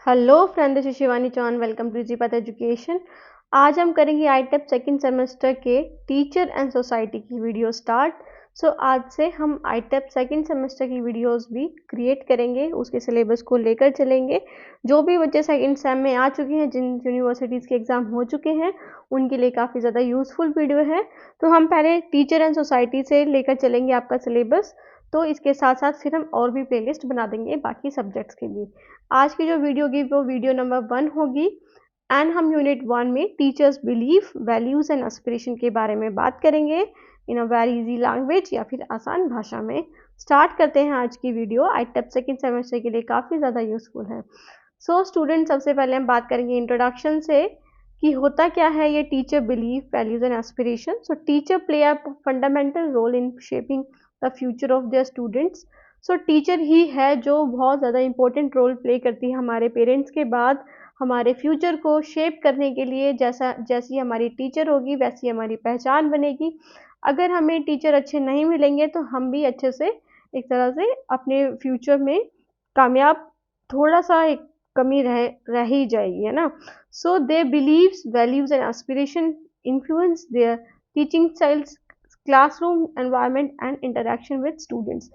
Hello friend, this is Shivani Chauhan. Welcome to Easypath education. आज हम करेंगे आईटेप सेकंड सेमेस्टर के टीचर एंड सोसाइटी की वीडियो स्टार्ट। आज से हम आईटेप सेकंड सेमेस्टर की वीडियोस भी क्रिएट करेंगे, उसके सिलेबस को लेकर चलेंगे। जो भी बच्चे सेकंड सेम में आ चुके हैं, जिन यूनिवर्सिटीज़ के एग्ज़ाम हो चुके हैं, उनके लिए काफ़ी ज़्यादा यूज़फुल वीडियो है। तो हम पहले टीचर एंड सोसाइटी से लेकर चलेंगे आपका सिलेबस। तो इसके साथ साथ फिर हम और भी प्लेलिस्ट बना देंगे बाकी सब्जेक्ट्स के लिए। आज की जो वीडियो होगी वो वीडियो नंबर 1 होगी एंड हम यूनिट 1 में teachers belief, values and aspiration के बारे में बात करेंगे इन अ वेरी इजी लैंग्वेज या फिर आसान भाषा में। स्टार्ट करते हैं आज की वीडियो। आईटेप सेकंड सेमेस्टर के लिए काफ़ी ज़्यादा यूजफुल है। स्टूडेंट, सबसे पहले हम बात करेंगे इंट्रोडक्शन से कि होता क्या है ये teacher belief, values and aspiration. Teacher play a fundamental role in shaping the future of their students. Teacher ही है जो बहुत ज़्यादा इम्पोर्टेंट रोल प्ले करती है हमारे पेरेंट्स के बाद हमारे फ्यूचर को शेप करने के लिए। जैसी हमारी टीचर होगी वैसी हमारी पहचान बनेगी। अगर हमें टीचर अच्छे नहीं मिलेंगे तो हम भी अच्छे से एक तरह से अपने फ्यूचर में कामयाब, थोड़ा सा एक कमी रह ही जाएगी, है ना। They believes, values and aspiration influence their teaching styles, classroom environment and interaction with students.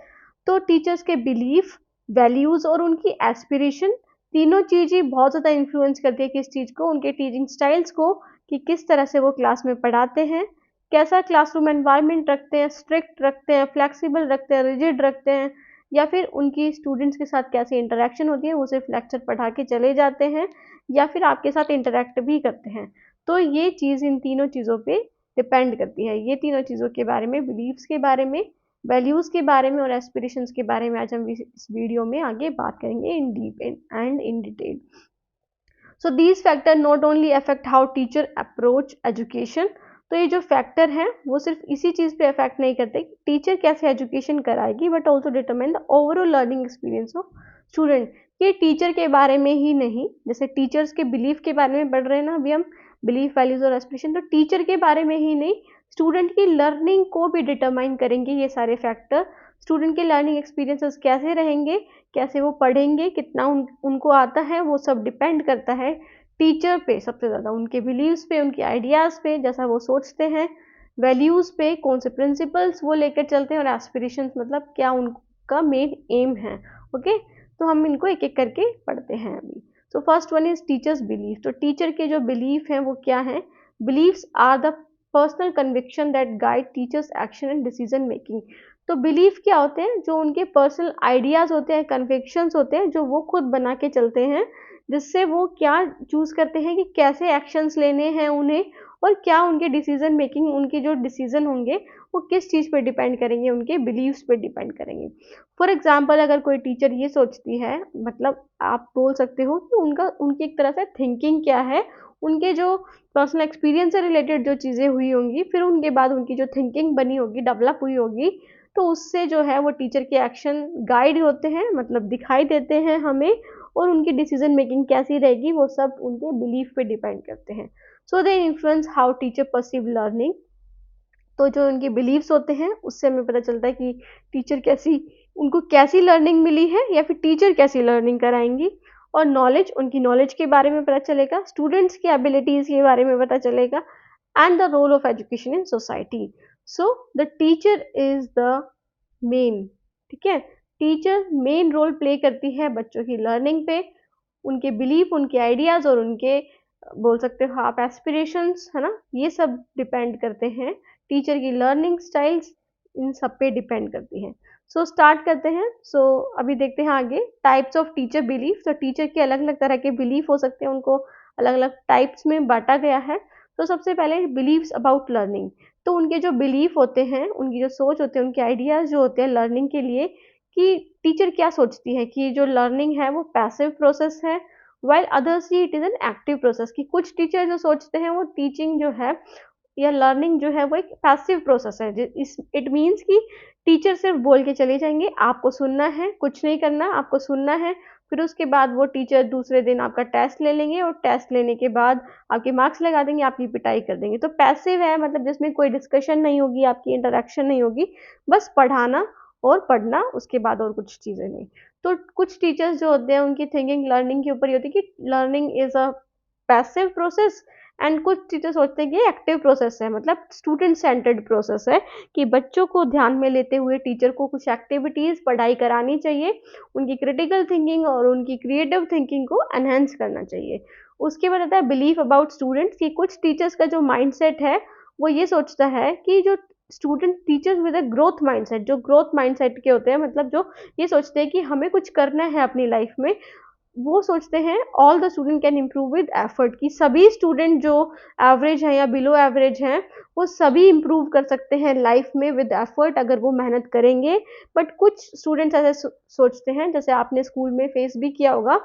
तो टीचर्स के बिलीफ, वैल्यूज़ और उनकी एस्पिरेशन, तीनों चीज़ें बहुत ज़्यादा इन्फ्लुएंस करती है किस चीज़ को, उनके टीचिंग स्टाइल्स को, कि किस तरह से वो क्लास में पढ़ाते हैं, कैसा क्लासरूम एनवायरनमेंट रखते हैं, स्ट्रिक्ट रखते हैं, फ्लेक्सिबल रखते हैं, रिजिड रखते हैं, या फिर उनकी स्टूडेंट्स के साथ कैसी इंटरेक्शन होती है, वो सिर्फ लेक्चर पढ़ा के चले जाते हैं या फिर आपके साथ इंटरेक्ट भी करते हैं। तो ये चीज़ इन तीनों चीज़ों पे डिपेंड करती है। ये तीनों चीज़ों के बारे में, बिलीव्स के बारे में, वैल्यूज़ के बारे में और एस्पिरेशंस के बारे में आज हम इस वीडियो में आगे बात करेंगे इन deep and in detail. These factor not only affect how teacher approach education. तो ये जो फैक्टर हैं वो सिर्फ इसी चीज़ पे अफेक्ट नहीं करते कि टीचर कैसे एजुकेशन कराएगी, but also determine the overall learning experience of student. ये टीचर के बारे में ही नहीं, जैसे टीचर्स के बिलीफ के बारे में पढ़ रहे हैं ना अभी हम, बिलीफ, वैल्यूज और एस्पिरेशन, तो टीचर के बारे में ही नहीं, स्टूडेंट की लर्निंग को भी डिटरमाइन करेंगे ये सारे फैक्टर। स्टूडेंट के लर्निंग एक्सपीरियंसेस कैसे रहेंगे, कैसे वो पढ़ेंगे, कितना उनको आता है, वो सब डिपेंड करता है टीचर पे सबसे ज़्यादा, उनके बिलीव्स पे, उनके आइडियाज़ पे, जैसा वो सोचते हैं, वैल्यूज़ पे, कौन से प्रिंसिपल्स वो लेकर चलते हैं, और एस्पिरेशंस मतलब क्या उनका मेन एम है। ओके, तो हम इनको एक एक करके पढ़ते हैं अभी। First one is teachers belief. तो टीचर के जो बिलीफ हैं वो क्या हैं? Believes are the personal conviction that guide teachers action and decision making. तो बिलीफ क्या होते हैं? जो उनके पर्सनल आइडियाज़ होते हैं, कन्विक्शंस होते हैं, जो वो खुद बना के चलते हैं, जिससे वो क्या चूज़ करते हैं कि कैसे एक्शंस लेने हैं उन्हें, और क्या उनके डिसीजन मेकिंग, उनके जो डिसीजन होंगे वो किस चीज़ पे डिपेंड करेंगे, उनके बिलीव्स पे डिपेंड करेंगे। फॉर एग्जांपल, अगर कोई टीचर ये सोचती है, मतलब आप बोल सकते हो कि उनकी एक तरह से थिंकिंग क्या है, उनके जो पर्सनल एक्सपीरियंस से रिलेटेड जो चीज़ें हुई होंगी, फिर उनके बाद उनकी जो थिंकिंग बनी होगी, डेवलप हुई होगी, तो उससे जो है वो टीचर के एक्शन गाइड होते हैं, मतलब दिखाई देते हैं हमें, और उनकी डिसीजन मेकिंग कैसी रहेगी वो सब उनके बिलीफ पे डिपेंड करते हैं। They influence how teacher perceive learning. तो जो उनके बिलीव्स होते हैं उससे हमें पता चलता है कि टीचर उनको कैसी लर्निंग मिली है, या फिर टीचर कैसी लर्निंग कराएंगी। और नॉलेज, उनकी नॉलेज के बारे में पता चलेगा, स्टूडेंट्स की एबिलिटीज़ के बारे में पता चलेगा, and the role of education in society. The teacher is the main, ठीक है, टीचर मेन रोल प्ले करती है बच्चों की लर्निंग पे। उनके बिलीफ, उनके आइडियाज़ और उनके, बोल सकते हो आप, एस्पिरेशंस, है ना, ये सब डिपेंड करते हैं। टीचर की लर्निंग स्टाइल्स इन सब पे डिपेंड करती हैं। स्टार्ट करते हैं। अभी देखते हैं आगे types of teacher belief. Teacher के अलग अलग तरह के बिलीफ हो सकते हैं, उनको अलग अलग टाइप्स में बांटा गया है। सबसे पहले बिलीव्स अबाउट लर्निंग। तो उनके जो बिलीफ होते हैं, उनकी जो सोच होते हैं, उनके आइडियाज़ जो होते हैं लर्निंग के लिए, कि टीचर क्या सोचती है कि जो लर्निंग है वो पैसिव प्रोसेस है, while others see it is an active process. कि कुछ टीचर जो सोचते हैं वो टीचिंग जो है या लर्निंग जो है वो एक पैसिव प्रोसेस है। इट मीन्स कि टीचर सिर्फ बोल के चले जाएंगे, आपको सुनना है, कुछ नहीं करना, आपको सुनना है। फिर उसके बाद वो टीचर दूसरे दिन आपका टेस्ट ले लेंगे, और टेस्ट लेने के बाद आपके मार्क्स लगा देंगे, आपकी पिटाई कर देंगे। तो पैसिव है, मतलब जिसमें कोई डिस्कशन नहीं होगी, आपकी इंटरेक्शन नहीं होगी, बस पढ़ाना और पढ़ना, उसके बाद और कुछ चीज़ें नहीं। तो कुछ टीचर्स जो होते हैं उनकी थिंकिंग लर्निंग के ऊपर ही होती है कि learning is a passive process, and कुछ टीचर सोचते हैं कि ये एक्टिव प्रोसेस है, मतलब स्टूडेंट सेंटर्ड प्रोसेस है, कि बच्चों को ध्यान में लेते हुए टीचर को कुछ एक्टिविटीज पढ़ाई करानी चाहिए, उनकी क्रिटिकल थिंकिंग और उनकी क्रिएटिव थिंकिंग को एनहेंस करना चाहिए। उसके बाद आता है बिलीफ अबाउट स्टूडेंट्स, कि कुछ टीचर्स का जो माइंडसेट है वो ये सोचता है कि जो student teachers with a growth mindset, जो ग्रोथ माइंडसेट के होते हैं, मतलब जो ये सोचते हैं कि हमें कुछ करना है अपनी लाइफ में, वो सोचते हैं all the student can improve with effort, कि सभी स्टूडेंट जो एवरेज हैं या बिलो एवरेज हैं वो सभी इम्प्रूव कर सकते हैं लाइफ में विद एफर्ट अगर वो मेहनत करेंगे। बट कुछ स्टूडेंट्स ऐसे सोचते हैं, जैसे आपने स्कूल में फेस भी किया होगा,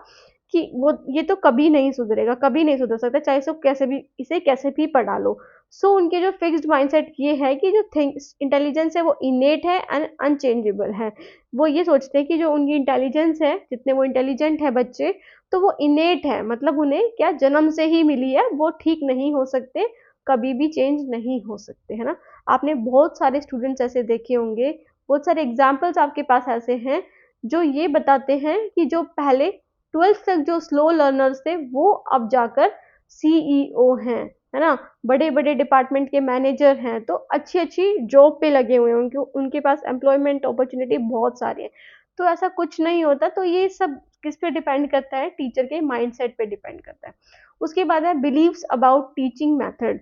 कि वो ये तो कभी नहीं सुधरेगा, कभी नहीं सुधर सकता, चाहे इसको कैसे भी, इसे कैसे भी पढ़ा लो। सो उनके जो फिक्स्ड माइंडसेट ये है कि जो थिंग्स इंटेलिजेंस है वो इनेट है एंड अनचेंजेबल है। वो ये सोचते हैं कि जो उनकी इंटेलिजेंस है, जितने वो इंटेलिजेंट है बच्चे, तो वो इनेट है, मतलब उन्हें क्या जन्म से ही मिली है, वो ठीक नहीं हो सकते, कभी भी चेंज नहीं हो सकते, है ना। आपने बहुत सारे स्टूडेंट्स ऐसे देखे होंगे, बहुत सारे एग्जाम्पल्स आपके पास ऐसे हैं जो ये बताते हैं कि जो पहले 12th तक जो स्लो लर्नर्स थे वो अब जाकर सीईओ हैं, है ना, बड़े बड़े डिपार्टमेंट के मैनेजर हैं, तो अच्छी अच्छी जॉब पे लगे हुए हैं, उनके पास एम्प्लॉयमेंट अपॉर्चुनिटी बहुत सारी है। तो ऐसा कुछ नहीं होता, तो ये सब किस पे डिपेंड करता है, टीचर के माइंडसेट पे डिपेंड करता है। उसके बाद है बिलीव्स अबाउट टीचिंग मेथड।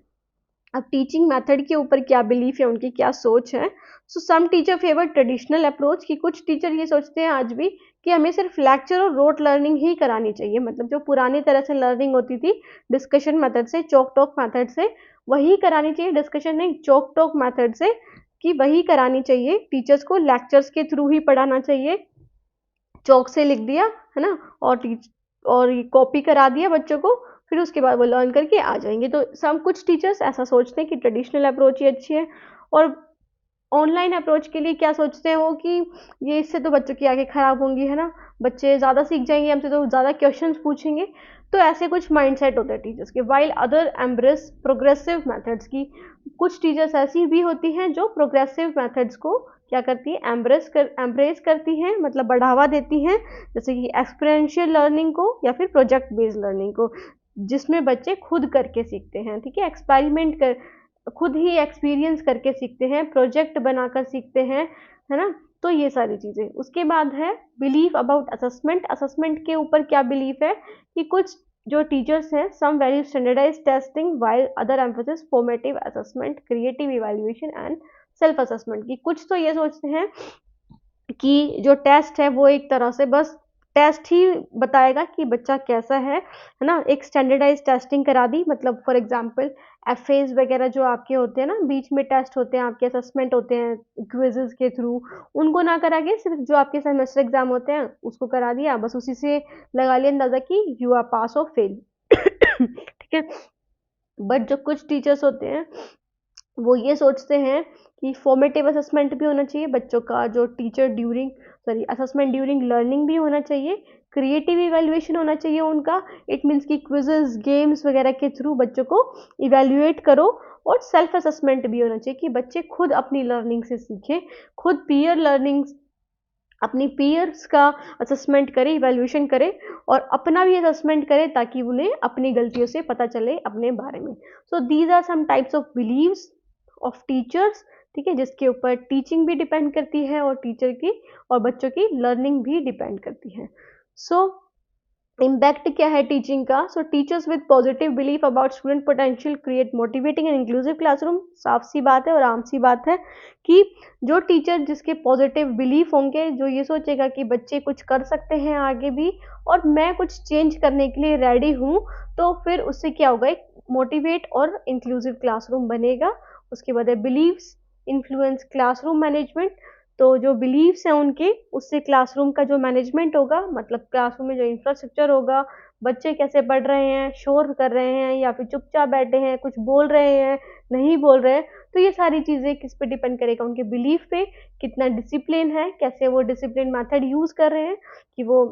अब टीचिंग मेथड के ऊपर क्या बिलीफ है, उनकी क्या सोच है। So some teacher favour traditional approach, कि कुछ टीचर ये सोचते हैं आज भी कि हमें सिर्फ लेक्चर और रोट लर्निंग ही करानी चाहिए, मतलब जो पुरानी तरह से लर्निंग होती थी डिस्कशन मेथड से, चौक टॉक मेथड से, वही करानी चाहिए, डिस्कशन नहीं चौक टॉक मेथड से, कि वही करानी चाहिए, टीचर्स को लेक्चर्स के थ्रू ही पढ़ाना चाहिए, चौक से लिख दिया, है ना, और कॉपी करा दिया बच्चों को, फिर उसके बाद वो लर्न करके आ जाएंगे। तो सब कुछ टीचर्स ऐसा सोचते हैं कि ट्रेडिशनल अप्रोच ही अच्छी है। और ऑनलाइन अप्रोच के लिए क्या सोचते हैं वो, कि ये इससे तो बच्चों की आंखें खराब होंगी, है ना, बच्चे ज़्यादा सीख जाएंगे हमसे, तो ज़्यादा क्वेश्चंस पूछेंगे। तो ऐसे कुछ माइंडसेट होते हैं टीचर्स के। While other embrace progressive methods, की कुछ टीचर्स ऐसी भी होती हैं जो प्रोग्रेसिव मेथड्स को क्या करती है, एम्ब्रेस करती हैं, मतलब बढ़ावा देती हैं, जैसे कि एक्सपेरिएंशियल लर्निंग को या फिर प्रोजेक्ट बेस्ड लर्निंग को, जिसमें बच्चे खुद करके सीखते हैं, ठीक है, एक्सपेरिमेंट कर, खुद ही एक्सपीरियंस करके सीखते हैं, प्रोजेक्ट बनाकर सीखते हैं, है ना। तो ये सारी चीज़ें। उसके बाद है बिलीफ अबाउट असेसमेंट। असेसमेंट के ऊपर क्या बिलीफ है, कि कुछ जो टीचर्स हैं some value standardise testing while other emphasis formative assessment, creative evaluation and self assessment, की कुछ तो ये सोचते हैं कि जो टेस्ट है वो एक तरह से बस टेस्ट ही बताएगा कि बच्चा कैसा है ना, एक स्टैंडर्डाइज टेस्टिंग करा दी, मतलब फॉर एग्जांपल एफएज वगैरह जो आपके होते हैं ना, बीच में टेस्ट होते हैं आपके, असेसमेंट होते हैं क्विजेज के थ्रू, उनको ना करा के सिर्फ जो आपके सेमेस्टर एग्जाम होते हैं उसको करा दिया, बस उसी से लगा लिया अंदाजा कि यू आर पास और फेल। ठीक है। बट जो कुछ टीचर्स होते हैं वो ये सोचते हैं कि फॉर्मेटिव असेसमेंट भी होना चाहिए बच्चों का, जो teacher during assessment during learning भी होना चाहिए, क्रिएटिव इवैल्यूएशन होना चाहिए उनका, इट मीन्स कि क्विजेस गेम्स वगैरह के थ्रू बच्चों को इवैल्यूएट करो, और सेल्फ असेसमेंट भी होना चाहिए कि बच्चे खुद अपनी लर्निंग से सीखें, खुद पीयर लर्निंग, अपनी पीयर्स का असेसमेंट करें, इवैल्यूएशन करें, और अपना भी असेसमेंट करें, ताकि उन्हें अपनी गलतियों से पता चले अपने बारे में। So these are some types of believes of teachers, ठीक है, जिसके ऊपर टीचिंग भी डिपेंड करती है, और टीचर की और बच्चों की लर्निंग भी डिपेंड करती है। सो इम्पैक्ट क्या है टीचिंग का। सो teachers with positive belief about student potential create motivating and inclusive classroom. साफ सी बात है और आम सी बात है कि जो टीचर जिसके पॉजिटिव बिलीफ होंगे, जो ये सोचेगा कि बच्चे कुछ कर सकते हैं आगे भी, और मैं कुछ चेंज करने के लिए रेडी हूँ, तो फिर उससे क्या होगा, एक मोटिवेट और इंक्लूसिव क्लासरूम बनेगा। उसके बाद है बिलीव्स इन्फ्लुएंस क्लासरूम मैनेजमेंट। तो जो बिलीव्स हैं उनके, उससे क्लासरूम का जो मैनेजमेंट होगा, मतलब क्लासरूम में जो इंफ्रास्ट्रक्चर होगा, बच्चे कैसे पढ़ रहे हैं, शोर कर रहे हैं या फिर चुपचाप बैठे हैं, कुछ बोल रहे हैं, नहीं बोल रहे हैं, तो ये सारी चीज़ें किस पे डिपेंड करेगा, उनके बिलीफ पे, कितना डिसिप्लिन है, कैसे वो डिसिप्लिन मेथड यूज़ कर रहे हैं, कि वो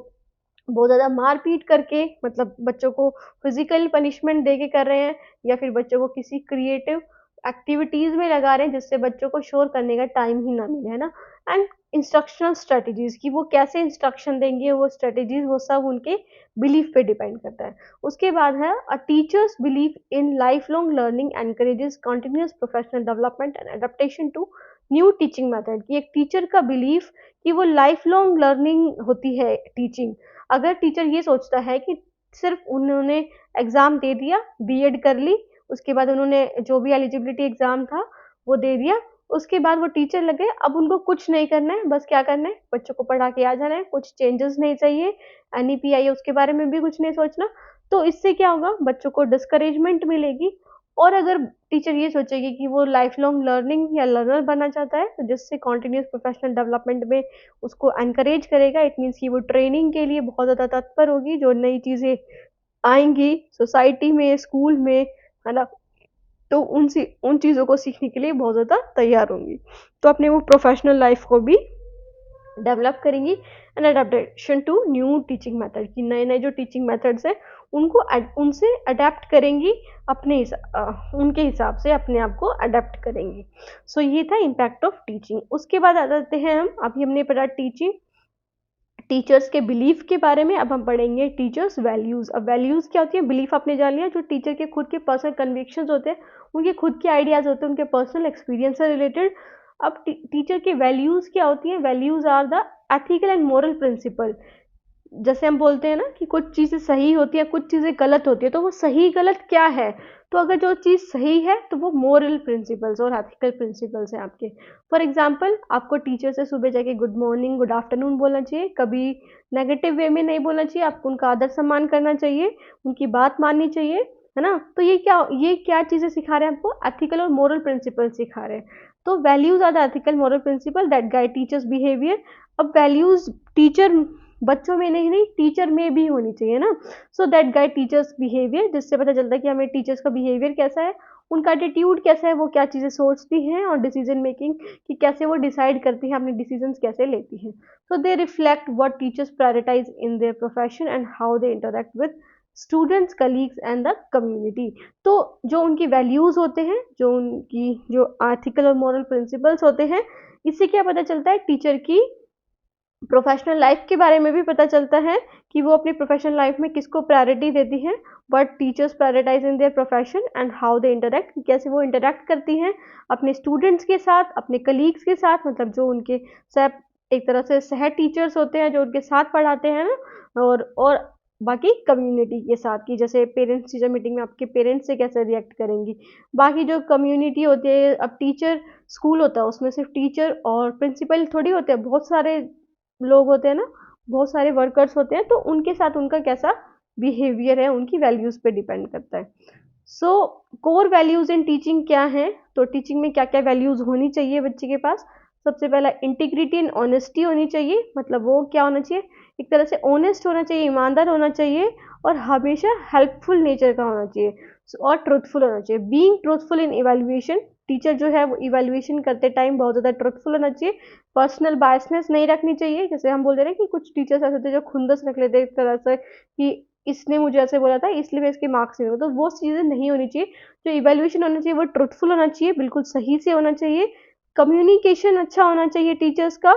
बहुत ज़्यादा मारपीट करके, मतलब बच्चों को फिजिकल पनिशमेंट दे के कर रहे हैं, या फिर बच्चों को किसी क्रिएटिव एक्टिविटीज़ में लगा रहे हैं जिससे बच्चों को शोर करने का टाइम ही ना मिले, है ना। एंड इंस्ट्रक्शनल स्ट्रेटजीज की वो कैसे इंस्ट्रक्शन देंगे, वो स्ट्रेटजीज वो सब उनके बिलीफ पे डिपेंड करता है। उसके बाद है a teacher's belief in life long learning encourages continuous professional development and adaptation to new teaching method. कि एक टीचर का बिलीफ कि वो लाइफ लॉन्ग लर्निंग होती है टीचिंग। अगर टीचर ये सोचता है कि सिर्फ उन्होंने एग्ज़ाम दे दिया, बीएड कर ली, उसके बाद उन्होंने जो भी एलिजिबिलिटी एग्ज़ाम था वो दे दिया, उसके बाद वो टीचर लग गए, अब उनको कुछ नहीं करना है, बस क्या करना है, बच्चों को पढ़ा के आ जाना है, कुछ चेंजेस नहीं चाहिए, एनईपी आई है उसके बारे में भी कुछ नहीं सोचना। तो इससे क्या होगा, बच्चों को डिस्करेजमेंट मिलेगी। और अगर टीचर ये सोचेगी कि वो लाइफ लॉन्ग लर्निंग या लर्नर बनना चाहता है, तो जिससे कंटिन्यूअस प्रोफेशनल डेवलपमेंट में उसको एनकरेज करेगा, इट मीन्स कि वो ट्रेनिंग के लिए बहुत ज़्यादा तत्पर होगी, जो नई चीज़ें आएँगी सोसाइटी में, स्कूल में, है ना? तो उन चीज़ों को सीखने के लिए बहुत ज़्यादा तैयार होंगी। तो अपने वो प्रोफेशनल लाइफ को भी डेवलप करेंगी and adaptation to new teaching method. कि नए-नए जो टीचिंग मेथड्स हैं उनको उनसे अडेप्ट करेंगी, उनके हिसाब से अपने आप को अडेप्ट करेंगी। सो ये था इम्पैक्ट ऑफ टीचिंग। उसके बाद आ जाते हैं हम, अभी हमने पढ़ा टीचिंग, टीचर्स के बिलीफ के बारे में। अब हम पढ़ेंगे टीचर्स वैल्यूज़। अब वैल्यूज़ क्या होती है, बिलीफ आपने जान लिया, जो टीचर के खुद के पर्सनल कन्विक्शंस होते हैं, उनके खुद के आइडियाज़ होते हैं, उनके पर्सनल एक्सपीरियंस से रिलेटेड। अब टीचर के वैल्यूज़ क्या होती हैं, values are the ethical and moral principle. जैसे हम बोलते हैं ना कि कुछ चीज़ें सही होती है, कुछ चीज़ें गलत होती है, तो वो सही गलत क्या है, तो अगर जो चीज़ सही है तो वो मोरल प्रिंसिपल्स और एथिकल प्रिंसिपल्स हैं आपके। फॉर एग्जांपल, आपको टीचर से सुबह जाके गुड मॉर्निंग गुड आफ्टरनून बोलना चाहिए, कभी नेगेटिव वे में नहीं बोलना चाहिए, आपको उनका आदर सम्मान करना चाहिए, उनकी बात माननी चाहिए, है ना? तो ये क्या चीज़ें सिखा रहे हैं आपको, एथिकल और मोरल प्रिंसिपल सिखा रहे हैं। तो values are the ethical moral principle that guide teachers behaviour. अब वैल्यूज टीचर बच्चों में नहीं टीचर में भी होनी चाहिए ना। So that guide teachers behaviour, जिससे पता चलता है कि हमें टीचर्स का बिहेवियर कैसा है, उनका एटीट्यूड कैसा है, वो क्या चीज़ें सोचती हैं, और डिसीजन मेकिंग कि कैसे वो डिसाइड करती हैं, अपने डिसीजंस कैसे लेती हैं। So they reflect what teachers prioritise in their profession and how they interact with students, colleagues and the community. तो जो उनकी वैल्यूज़ होते हैं, जो एथिकल और मॉरल प्रिंसिपल्स होते हैं, इससे क्या पता चलता है, टीचर की प्रोफेशनल लाइफ के बारे में भी पता चलता है कि वो अपनी प्रोफेशनल लाइफ में किसको प्रायोरिटी देती हैं, what teachers prioritise in their profession and how they interact, कैसे वो इंटरेक्ट करती हैं अपने स्टूडेंट्स के साथ, अपने कलीग्स के साथ, मतलब जो उनके सह एक तरह से सह टीचर्स होते हैं जो उनके साथ पढ़ाते हैं ना, और बाकी कम्युनिटी के साथ, की जैसे पेरेंट्स टीचर मीटिंग में आपके पेरेंट्स से कैसे रिएक्ट करेंगी, बाकी जो कम्युनिटी होती है। अब टीचर स्कूल होता है, उसमें सिर्फ टीचर और प्रिंसिपल थोड़ी होते हैं, बहुत सारे लोग होते हैं ना, बहुत सारे वर्कर्स होते हैं, तो उनके साथ उनका कैसा बिहेवियर है, उनकी वैल्यूज़ पे डिपेंड करता है। सो कोर वैल्यूज़ इन टीचिंग क्या हैं, तो टीचिंग में क्या क्या वैल्यूज़ होनी चाहिए बच्चे के पास। सबसे पहला इंटीग्रिटी एंड ऑनेस्टी होनी चाहिए, मतलब वो क्या होना चाहिए, एक तरह से ऑनेस्ट होना चाहिए, ईमानदार होना चाहिए, और हमेशा हेल्पफुल नेचर का होना चाहिए, और ट्रुथफुल होना चाहिए। बीइंग ट्रुथफुल इन इवैल्यूएशन, टीचर जो है वो इवैल्यूएशन करते टाइम बहुत ज़्यादा ट्रुथफुल होना चाहिए, पर्सनल बायसनेस नहीं रखनी चाहिए। जैसे हम बोल रहे हैं कि कुछ टीचर्स ऐसे होते हैं जो खुंदस रख लेते हैं एक तरह से, कि इसने मुझे ऐसे बोला था इसलिए मैं इसके मार्क्स नहीं दूंगा, तो वो चीज़ें नहीं होनी चाहिए। जो इवैल्यूएशन होना चाहिए वो ट्रुथफुल होना चाहिए, बिल्कुल सही से होना चाहिए। कम्युनिकेशन अच्छा होना चाहिए टीचर्स का,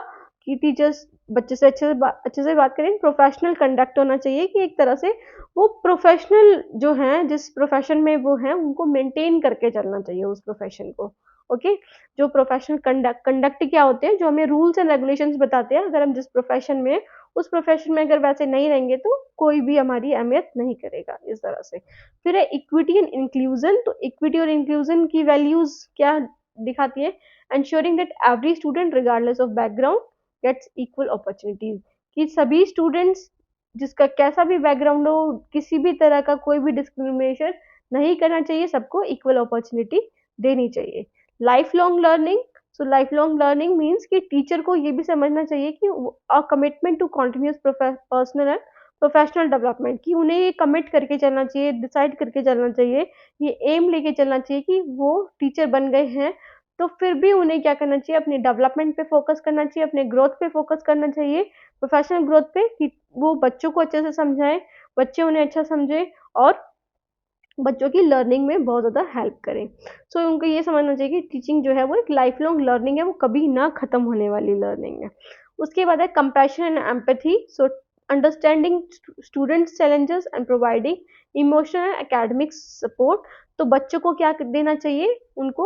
कि टीचर्स बच्चे से अच्छे से बात करें। प्रोफेशनल कंडक्ट होना चाहिए, कि एक तरह से वो प्रोफेशनल जो हैं, जिस प्रोफेशन में वो हैं, उनको मेंटेन करके चलना चाहिए उस प्रोफेशन को। ओके, जो प्रोफेशनल कंडक्ट क्या होते हैं, जो हमें रूल्स एंड रेगुलेशंस बताते हैं, अगर हम जिस प्रोफेशन में, उस प्रोफेशन में अगर वैसे नहीं रहेंगे तो कोई भी हमारी अहमियत नहीं करेगा, इस तरह से। फिर है इक्विटी एंड इंक्लूजन। तो इक्विटी और इंक्लूजन की वैल्यूज क्या दिखाती है, ensuring that every student regardless of background gets equal opportunities। कि सभी स्टूडेंट्स, जिसका कैसा भी बैकग्राउंड हो, किसी भी तरह का कोई भी डिस्क्रिमिनेशन नहीं करना चाहिए, सबको इक्वल अपॉर्चुनिटी देनी चाहिए। Life long learning. So life long learning means कि टीचर को ये भी समझना चाहिए कि a commitment to continuous personal and professional development, कि उन्हें ये कमिट करके चलना चाहिए, डिसाइड करके चलना चाहिए, ये एम लेके चलना चाहिए कि वो टीचर बन गए हैं, तो फिर भी उन्हें क्या करना चाहिए, अपनी डेवलपमेंट पे फोकस करना चाहिए, अपने ग्रोथ पे फोकस करना चाहिए, प्रोफेशनल ग्रोथ पे, कि वो बच्चों को अच्छे से समझाएं, बच्चे उन्हें अच्छा समझें, और बच्चों की लर्निंग में बहुत ज़्यादा हेल्प करें। सो उनको ये समझना चाहिए कि टीचिंग जो है वो एक लाइफ लॉन्ग लर्निंग है, वो कभी ना ख़त्म होने वाली लर्निंग है। उसके बाद है compassion and empathy. So understanding students challenges and providing emotional academic support. तो बच्चों को क्या देना चाहिए, उनको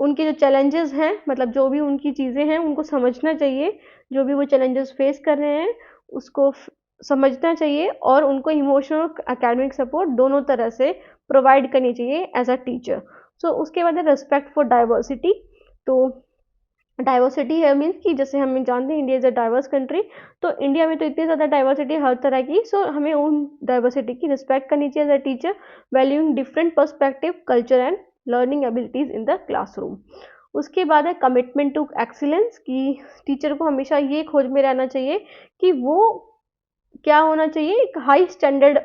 उनके जो चैलेंजेस हैं, मतलब जो भी उनकी चीज़ें हैं उनको समझना चाहिए, जो भी वो चैलेंजेस फेस कर रहे हैं उसको समझना चाहिए, और उनको इमोशनल एकेडमिक सपोर्ट दोनों तरह से प्रोवाइड करनी चाहिए एज अ टीचर। सो उसके बाद है रिस्पेक्ट फॉर डाइवर्सिटी। तो डाइवर्सिटी है मीन्स कि जैसे हम जानते हैं India is a diverse country, तो इंडिया में तो इतनी ज़्यादा डाइवर्सिटी हर तरह की, सो हमें उन डाइवर्सिटी की रिस्पेक्ट करनी चाहिए as a teacher, valuing different perspective, culture and learning abilities in the classroom. उसके बाद है कमिटमेंट टू एक्सीलेंस, कि टीचर को हमेशा ये खोज में रहना चाहिए कि वो क्या होना चाहिए, एक हाई स्टैंडर्ड,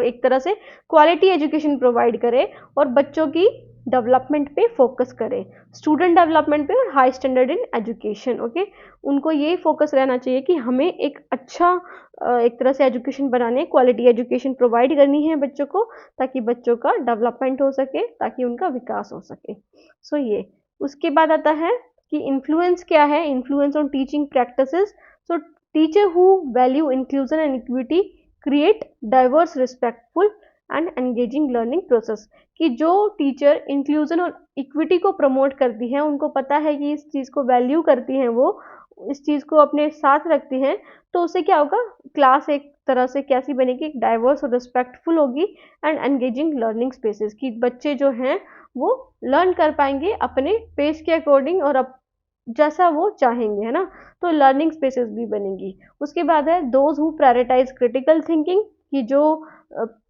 एक तरह से क्वालिटी एजुकेशन प्रोवाइड करे और बच्चों की डेवलपमेंट पे फोकस करें, स्टूडेंट डेवलपमेंट पे और high standard in education. Okay, उनको ये फोकस रहना चाहिए कि हमें एक अच्छा एक तरह से एजुकेशन बनाने, क्वालिटी एजुकेशन प्रोवाइड करनी है बच्चों को, ताकि बच्चों का डेवलपमेंट हो सके, ताकि उनका विकास हो सके। सो ये उसके बाद आता है कि इन्फ्लुएंस क्या है, influence on teaching practices. So teacher who value inclusion and equity create diverse, respectful and engaging learning process. कि जो टीचर इंक्लूजन और इक्विटी को प्रमोट करती हैं, उनको पता है कि इस चीज़ को वैल्यू करती हैं, वो इस चीज़ को अपने साथ रखती हैं, तो उससे क्या होगा, क्लास एक तरह से कैसी बनेगी, एक डाइवर्स और रिस्पेक्टफुल होगी एंड एंगेजिंग लर्निंग स्पेसेस, कि बच्चे जो हैं वो लर्न कर पाएंगे अपने पेस के अकॉर्डिंग और जैसा वो चाहेंगे, है ना। तो लर्निंग स्पेसेस भी बनेंगी। उसके बाद है those who prioritise critical thinking, कि जो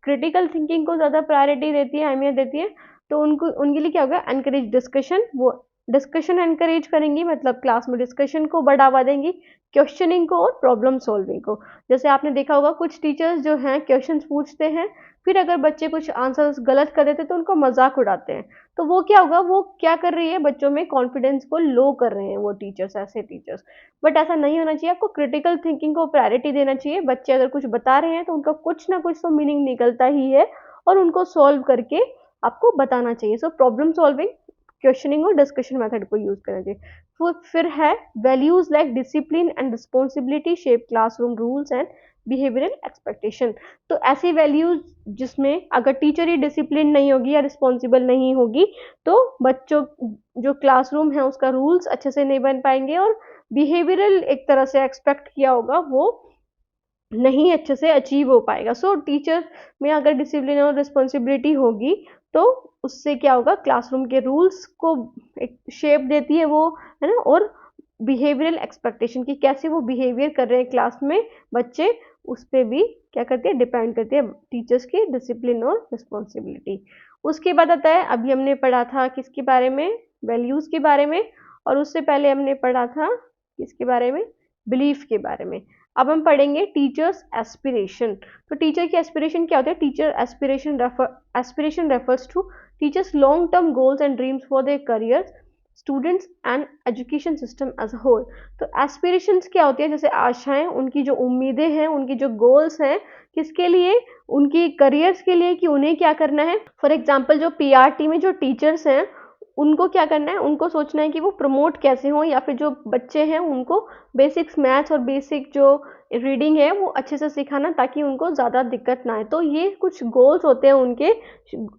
क्रिटिकल थिंकिंग को ज़्यादा प्रायोरिटी देती है, अहमियत देती है, तो उनको उनके लिए क्या होगा, एनकरेज डिस्कशन, वो डिस्कशन एनकरेज करेंगी, मतलब क्लास में डिस्कशन को बढ़ावा देंगी, क्वेश्चनिंग को और प्रॉब्लम सॉल्विंग को। जैसे आपने देखा होगा कुछ टीचर्स जो हैं क्वेश्चंस पूछते हैं, फिर अगर बच्चे कुछ आंसर्स गलत कर देते तो उनको मजाक उड़ाते हैं, तो वो क्या होगा, वो क्या कर रही है, बच्चों में कॉन्फिडेंस को लो कर रहे हैं वो टीचर्स, ऐसे टीचर्स। बट ऐसा नहीं होना चाहिए, आपको क्रिटिकल थिंकिंग को प्रायोरिटी देना चाहिए। बच्चे अगर कुछ बता रहे हैं तो उनका कुछ ना कुछ तो मीनिंग निकलता ही है, और उनको सॉल्व करके आपको बताना चाहिए। सो प्रॉब्लम सॉल्विंग, क्वेश्चनिंग और डिस्कशन मेथड को यूज करना चाहिए। तो फिर है values like discipline and responsibility shape classroom rules and behavioural expectation. तो ऐसी वैल्यूज जिसमें अगर टीचर ही डिसिप्लिन नहीं होगी या रिस्पॉन्सिबल नहीं होगी, तो बच्चों जो क्लासरूम है उसका रूल्स अच्छे से नहीं बन पाएंगे, और बिहेवियरल एक तरह से एक्सपेक्ट किया होगा वो नहीं अच्छे से अचीव हो पाएगा। सो टीचर में अगर डिसिप्लिन और रिस्पॉन्सिबिलिटी होगी, तो उससे क्या होगा, क्लासरूम के रूल्स को एक शेप देती है वो, है ना, और बिहेवियरल एक्सपेक्टेशन की कैसे वो बिहेवियर कर रहे हैं क्लास में बच्चे, उस पर भी क्या करती है, डिपेंड करती है टीचर्स की डिसिप्लिन और रिस्पॉन्सिबिलिटी। उसके बाद आता है, अभी हमने पढ़ा था किसके बारे में, वैल्यूज़ के बारे में, और उससे पहले हमने पढ़ा था किसके बारे में, बिलीफ के बारे में। अब हम पढ़ेंगे टीचर्स एस्पिरेशन। तो टीचर की एस्पिरेशन क्या होता है, teacher aspiration refers to teachers long term goals and dreams for their careers, students and education system as a whole. तो एस्पिरेशंस क्या होती है, जैसे आशाएं, उनकी जो उम्मीदें हैं, उनकी जो गोल्स हैं, किसके लिए, उनकी करियर्स के लिए, कि उन्हें क्या करना है। फॉर एग्जांपल जो पीआरटी में जो टीचर्स हैं, उनको क्या करना है, उनको सोचना है कि वो प्रमोट कैसे हों, या फिर जो बच्चे हैं उनको बेसिक्स मैथ्स और बेसिक जो रीडिंग है वो अच्छे से सिखाना, ताकि उनको ज़्यादा दिक्कत ना आए। तो ये कुछ गोल्स होते हैं उनके,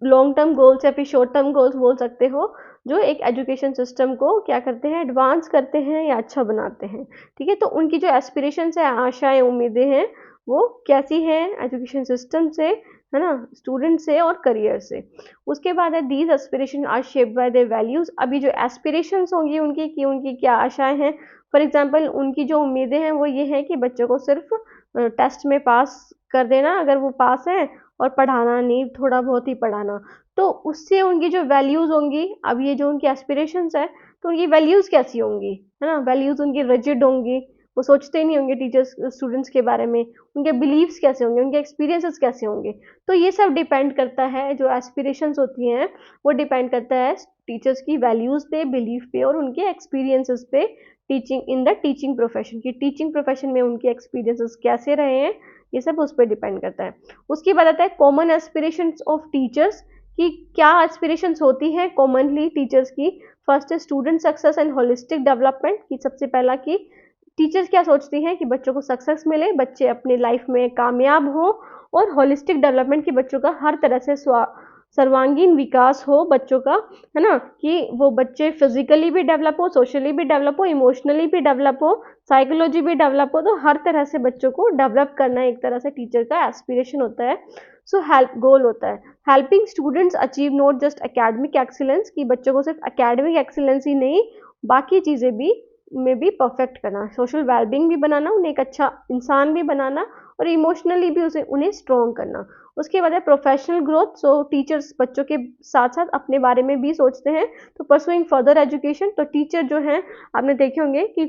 लॉन्ग टर्म गोल्स या फिर शॉर्ट टर्म गोल्स बोल सकते हो, जो एक एजुकेशन सिस्टम को क्या करते हैं, एडवांस करते हैं या अच्छा बनाते हैं। ठीक है, तो उनकी जो एस्पिरेशंस है, आशाएं, उम्मीदें हैं, वो कैसी हैं, एजुकेशन सिस्टम से, है ना, स्टूडेंट से और करियर से। उसके बाद है these aspiration are shaped by their values. अभी जो एस्पिरेशंस होंगी उनकी, कि उनकी क्या आशाएं हैं, फॉर एग्जांपल उनकी जो उम्मीदें हैं वो ये है कि बच्चों को सिर्फ टेस्ट में पास कर देना, अगर वो पास है, और पढ़ाना नहीं, थोड़ा बहुत ही पढ़ाना। तो उससे उनकी जो वैल्यूज होंगी, अब ये जो उनकी एस्पिरेशंस है, तो उनकी वैल्यूज कैसी होंगी, है ना, वैल्यूज उनकी रिजिड होंगी, वो सोचते नहीं होंगे टीचर्स स्टूडेंट्स के बारे में, उनके बिलीव्स कैसे होंगे, उनके एक्सपीरियंसेस कैसे होंगे। तो ये सब डिपेंड करता है, जो एस्पिरेशंस होती हैं वो डिपेंड करता है टीचर्स की वैल्यूज़ पे, बिलीफ पे और उनके एक्सपीरियंसेस पे, teaching in the teaching profession, कि टीचिंग प्रोफेशन में उनके एक्सपीरियंसेस कैसे रहे हैं, ये सब उस पर डिपेंड करता है। उसके बाद आता है कॉमन एस्पिरेशंस ऑफ टीचर्स, कि क्या एस्पिरेशंस होती है कॉमनली टीचर्स की। फर्स्ट है student success and holistic development, कि सबसे पहला कि टीचर्स क्या सोचती हैं कि बच्चों को सक्सेस मिले, बच्चे अपने लाइफ में कामयाब हो, और होलिस्टिक डेवलपमेंट की बच्चों का हर तरह से सर्वांगीण विकास हो बच्चों का, है ना, कि वो बच्चे फिजिकली भी डेवलप हो, सोशली भी डेवलप हो, इमोशनली भी डेवलप हो, साइकोलॉजी भी डेवलप हो, तो हर तरह से बच्चों को डेवलप करना एक तरह से टीचर का एस्पिरेशन होता है। सो हेल्प गोल होता है helping students achieve not just academic excellence, कि बच्चों को सिर्फ एकेडमिक एक्सीलेंस ही नहीं, बाकी चीज़ें भी में भी परफेक्ट करना, सोशल वेलबींग भी बनाना, उन्हें एक अच्छा इंसान भी बनाना, और इमोशनली भी उन्हें स्ट्रॉन्ग करना। उसके बाद है प्रोफेशनल ग्रोथ। सो टीचर्स बच्चों के साथ साथ अपने बारे में भी सोचते हैं, तो परसुइंग फर्दर एजुकेशन। तो टीचर जो हैं, आपने देखे होंगे कि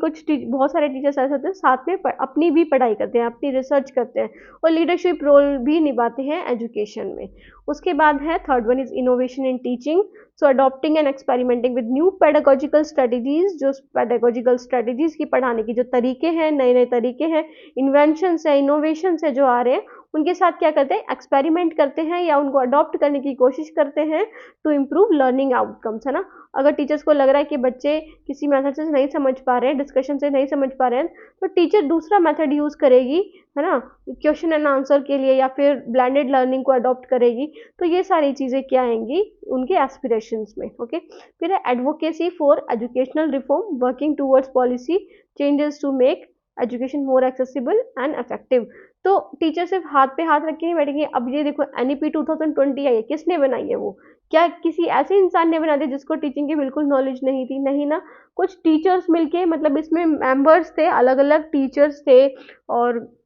बहुत सारे टीचर्स ऐसे होते हैं साथ में अपनी भी पढ़ाई करते हैं, अपनी रिसर्च करते हैं, और लीडरशिप रोल भी निभाते हैं एजुकेशन में। उसके बाद है third one is innovation in teaching. So adopting and experimenting with new pedagogical strategies, जो पेडागोजिकल स्ट्रेटजीज की पढ़ाने की जो तरीके हैं, नए नए तरीके हैं, इन्वेंशन है, इनोवेशन है जो आ रहे हैं, उनके साथ क्या करते हैं, एक्सपेरिमेंट करते हैं या उनको अडॉप्ट करने की कोशिश करते हैं टू इम्प्रूव लर्निंग आउटकम्स, है ना। अगर टीचर्स को लग रहा है कि बच्चे किसी मेथड से नहीं समझ पा रहे हैं, डिस्कशन से नहीं समझ पा रहे हैं, तो टीचर दूसरा मेथड यूज़ करेगी, है ना, क्वेश्चन एंड आंसर के लिए, या फिर ब्लेंडेड लर्निंग को अडॉप्ट करेगी। तो ये सारी चीज़ें क्या आएंगी उनके एस्पिरेशंस में। ओके, फिर है advocacy for educational reform, working towards policy changes to make education more accessible and effective. तो टीचर सिर्फ हाथ पे हाथ रख के नहीं बैठेंगे। अब ये देखो NEP 2020 आई है, किसने बनाई है वो? क्या किसी ऐसे इंसान ने बना दी जिसको टीचिंग की बिल्कुल नॉलेज नहीं थी? नहीं ना, कुछ टीचर्स मिलके, मतलब इसमें मेंबर्स थे, अलग अलग टीचर्स थे और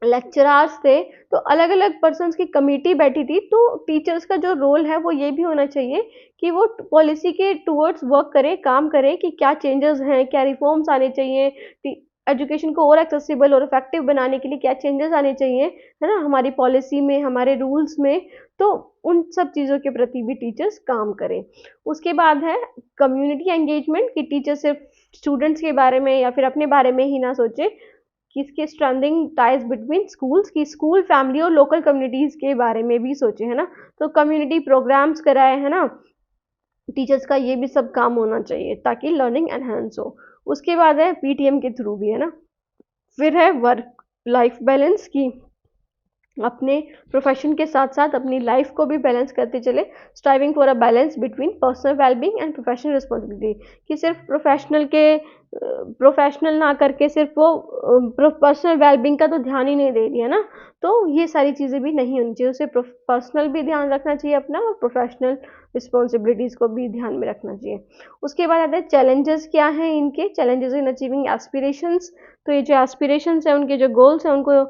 लेक्चरार्स थे, तो अलग अलग पर्सन्स की कमेटी बैठी थी। तो टीचर्स का जो रोल है वो ये भी होना चाहिए कि वो पॉलिसी के टूवर्ड्स वर्क करे, काम करे, कि क्या चेंजेस हैं, क्या रिफॉर्म्स आने चाहिए, एजुकेशन को और एक्सेसिबल और इफेक्टिव बनाने के लिए क्या चेंजेस आने चाहिए, है ना, हमारी पॉलिसी में, हमारे रूल्स में। तो उन सब चीज़ों के प्रति भी टीचर्स काम करें। उसके बाद है कम्युनिटी एंगेजमेंट, कि टीचर सिर्फ स्टूडेंट्स के बारे में या फिर अपने बारे में ही ना सोचे, कि इसके स्ट्रेंथनिंग टाइज बिटवीन स्कूल्स, की स्कूल, फैमिली और लोकल कम्युनिटीज़ के बारे में भी सोचे, है ना। तो कम्युनिटी प्रोग्राम्स कराए, है ना, टीचर्स का ये भी सब काम होना चाहिए ताकि लर्निंग एनहांस हो। उसके बाद है PTM के थ्रू भी, है ना। फिर है वर्क लाइफ बैलेंस, की अपने प्रोफेशन के साथ साथ अपनी लाइफ को भी बैलेंस करते चले, striving for a balance between personal wellbeing and professional responsibility, कि सिर्फ प्रोफेशनल ना करके सिर्फ वो पर्सनल वेलबींग का तो ध्यान ही नहीं दे रही है ना। तो ये सारी चीज़ें भी नहीं होनी चाहिए, उसे पर्सनल भी ध्यान रखना चाहिए अपना, और प्रोफेशनल रिस्पॉन्सिबिलिटीज़ को भी ध्यान में रखना चाहिए। उसके बाद आते हैं चैलेंजेस, क्या हैं इनके चैलेंजेस इन अचीविंग एस्पिरेशंस। तो ये जो एस्पिरेशंस हैं, उनके जो गोल्स हैं, उनको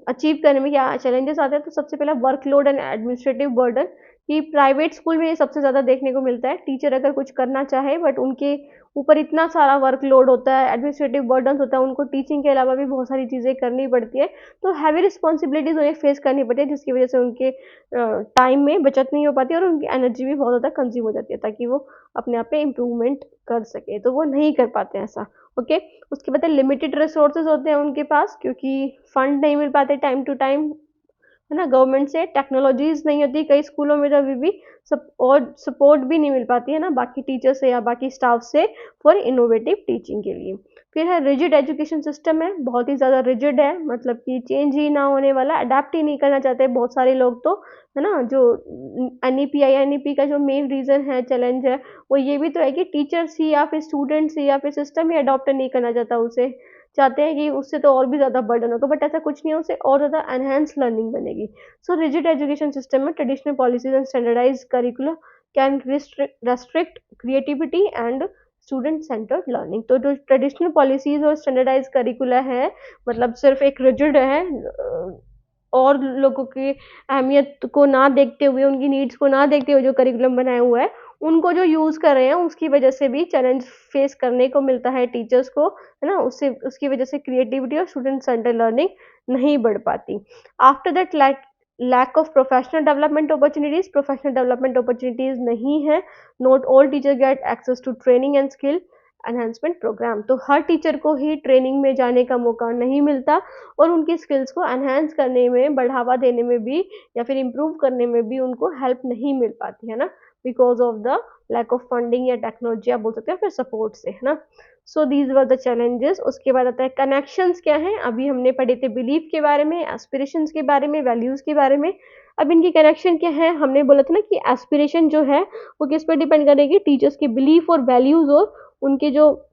अचीव करने में क्या चैलेंजेस आते हैं। तो सबसे पहला वर्कलोड एंड एडमिनिस्ट्रेटिव बर्डन, कि प्राइवेट स्कूल में ये सबसे ज़्यादा देखने को मिलता है। टीचर अगर कुछ करना चाहे बट उनके ऊपर इतना सारा वर्कलोड होता है, एडमिनिस्ट्रेटिव बर्डन होता है, उनको टीचिंग के अलावा भी बहुत सारी चीज़ें करनी पड़ती है, तो हैवी रिस्पॉन्सिबिलिटीज़ उन्हें फेस करनी पड़ती है, जिसकी वजह से उनके टाइम में बचत नहीं हो पाती और उनकी एनर्जी भी बहुत ज़्यादा कंज्यूम हो जाती है, ताकि वो अपने आप पे इम्प्रूवमेंट कर सके, तो वो नहीं कर पाते हैं ऐसा। ओके, उसके बाद लिमिटेड रिसोर्सेज होते हैं उनके पास, क्योंकि फंड नहीं मिल पाते टाइम टू टाइम, है ना, गवर्नमेंट से टेक्नोलॉजीज नहीं होती कई स्कूलों में, तो अभी भी और सपोर्ट भी नहीं मिल पाती है ना बाकी टीचर से या बाकी स्टाफ से फॉर इनोवेटिव टीचिंग के लिए। फिर है रिजिड एजुकेशन सिस्टम, है बहुत ही ज़्यादा रिजिड है, मतलब कि चेंज ही ना होने वाला, अडेप्ट ही नहीं करना चाहते बहुत सारे लोग, तो है ना। जो NEP का जो मेन रीज़न है, चैलेंज है, वो ये भी तो है कि टीचर्स ही या फिर स्टूडेंट्स ही या फिर सिस्टम ही अडॉप्ट नहीं करना चाहता उसे, चाहते हैं कि उससे तो और भी ज़्यादा बर्डन होगा, बट ऐसा कुछ नहीं है, उससे और ज़्यादा एनहेंस लर्निंग बनेगी। सो रिजिड एजुकेशन सिस्टम में traditional policies and standardise curriculum can restrict creativity and student centred learning. तो जो ट्रेडिशनल पॉलिसीज और स्टैंडर्डाइज करिकुला है, मतलब सिर्फ एक रिजिड है, और लोगों की अहमियत को ना देखते हुए, उनकी नीड्स को ना देखते हुए जो करिकुलम बनाया हुआ है, उनको जो यूज़ कर रहे हैं, उसकी वजह से भी चैलेंज फेस करने को मिलता है टीचर्स को, है ना। उससे उसकी वजह से क्रिएटिविटी और स्टूडेंट सेंटर लर्निंग नहीं बढ़ पाती। After that lack of professional development opportunities नहीं है, not all teacher get access to training and skill, enhancement programme. तो हर टीचर को ही ट्रेनिंग में जाने का मौका नहीं मिलता और उनकी स्किल्स को एनहांस करने में, बढ़ावा देने में भी या फिर इम्प्रूव करने में भी उनको हेल्प नहीं मिल पाती है ना, because of the lack of funding या टेक्नोलॉजी आप बोल सकते हो, फिर सपोर्ट से, है ना। So these were the challenges. उसके बाद आता है कनेक्शंस क्या हैं। अभी हमने पढ़े थे बिलीफ के बारे में, एस्पिरेशंस के बारे में, वैल्यूज़ के बारे में। अब इनकी कनेक्शन क्या है, हमने बोला था ना कि एस्पिरेशन जो है वो किस पे डिपेंड करेगी, टीचर्स के बिलीफ और वैल्यूज़ और उनके जो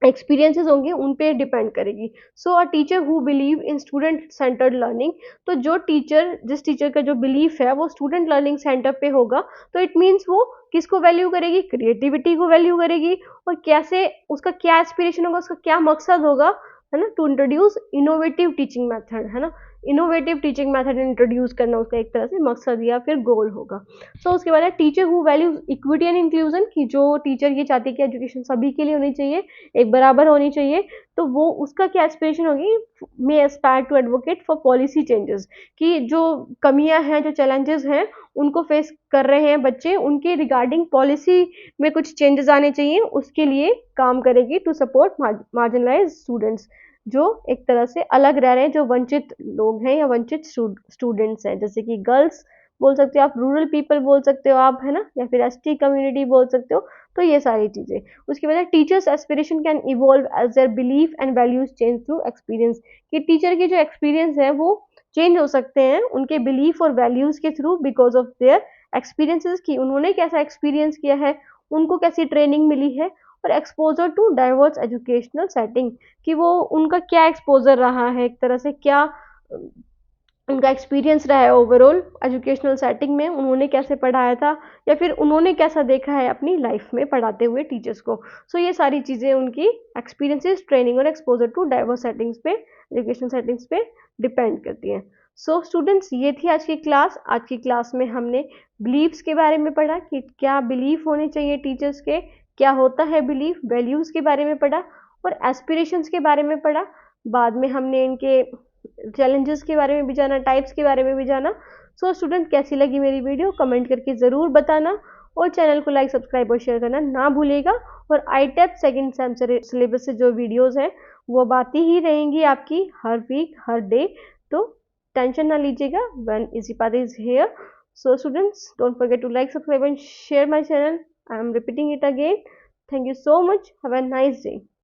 एक्सपीरियंसेस होंगे उन पे डिपेंड करेगी। So a teacher who believe in student centred learning, तो जो टीचर, जिस टीचर का जो बिलीफ है वो स्टूडेंट लर्निंग सेंटर पे होगा, तो इट मीन्स वो किसको वैल्यू करेगी, क्रिएटिविटी को वैल्यू करेगी, और कैसे उसका क्या एस्पिरेशन होगा, उसका क्या मकसद होगा, है ना, to introduce innovative teaching method, है ना, इनोवेटिव टीचिंग मेथड इंट्रोड्यूस करना उसका एक तरह से मकसद या फिर गोल होगा। सो उसके बाद है teacher who values equity and inclusion, की जो टीचर ये चाहती है कि एजुकेशन सभी के लिए होनी चाहिए, एक बराबर होनी चाहिए, तो वो उसका क्या एस्पिरेशन होगी, may aspire to advocate for policy changes, कि जो कमियां हैं, जो चैलेंजेस हैं उनको फेस कर रहे हैं बच्चे, उनके रिगार्डिंग पॉलिसी में कुछ चेंजेस आने चाहिए, उसके लिए काम करेगी टू सपोर्ट मार्जिनलाइज स्टूडेंट्स, जो एक तरह से अलग रह रहे हैं, जो वंचित लोग हैं या वंचित स्टूडेंट्स हैं, जैसे कि गर्ल्स बोल सकते हो आप, रूरल पीपल बोल सकते हो आप, है ना, या फिर एसटी कम्युनिटी बोल सकते हो। तो ये सारी चीज़ें। उसके बाद teachers aspiration can evolve as their belief and values change through experience, कि टीचर के जो एक्सपीरियंस है वो चेंज हो सकते हैं उनके बिलीफ और वैल्यूज के through, because of their experiences, की उन्होंने कैसा एक्सपीरियंस किया है, उनको कैसी ट्रेनिंग मिली है, और exposure to diverse educational setting, कि वो उनका क्या एक्सपोजर रहा है, एक तरह से क्या उनका एक्सपीरियंस रहा है ओवरऑल एजुकेशनल सेटिंग में, उन्होंने कैसे पढ़ाया था या फिर उन्होंने कैसा देखा है अपनी लाइफ में पढ़ाते हुए टीचर्स को। सो ये सारी चीज़ें उनकी एक्सपीरियंसेस, ट्रेनिंग और एक्सपोजर टू डाइवर्स सेटिंग्स पे, एजुकेशनल सेटिंग्स पे डिपेंड करती हैं। सो स्टूडेंट्स, ये थी आज की क्लास। आज की क्लास में हमने बिलीव्स के बारे में पढ़ा कि क्या बिलीफ होने चाहिए टीचर्स के, क्या होता है बिलीफ, वैल्यूज़ के बारे में पढ़ा और एस्पिरेशंस के बारे में पढ़ा। बाद में हमने इनके चैलेंजेस के बारे में भी जाना, टाइप्स के बारे में भी जाना। सो स्टूडेंट, कैसी लगी मेरी वीडियो कमेंट करके ज़रूर बताना, और चैनल को लाइक, सब्सक्राइब और शेयर करना ना भूलिएगा। और ITEP सेकंड सेम सिलेबस से जो वीडियोस हैं वो अब आती ही रहेंगी आपकी हर वीक, हर डे, तो टेंशन ना लीजिएगा, when Easypath is here. So students, don't forget to like, subscribe and share my channel. I am repeating it again. Thank you so much, have a nice day.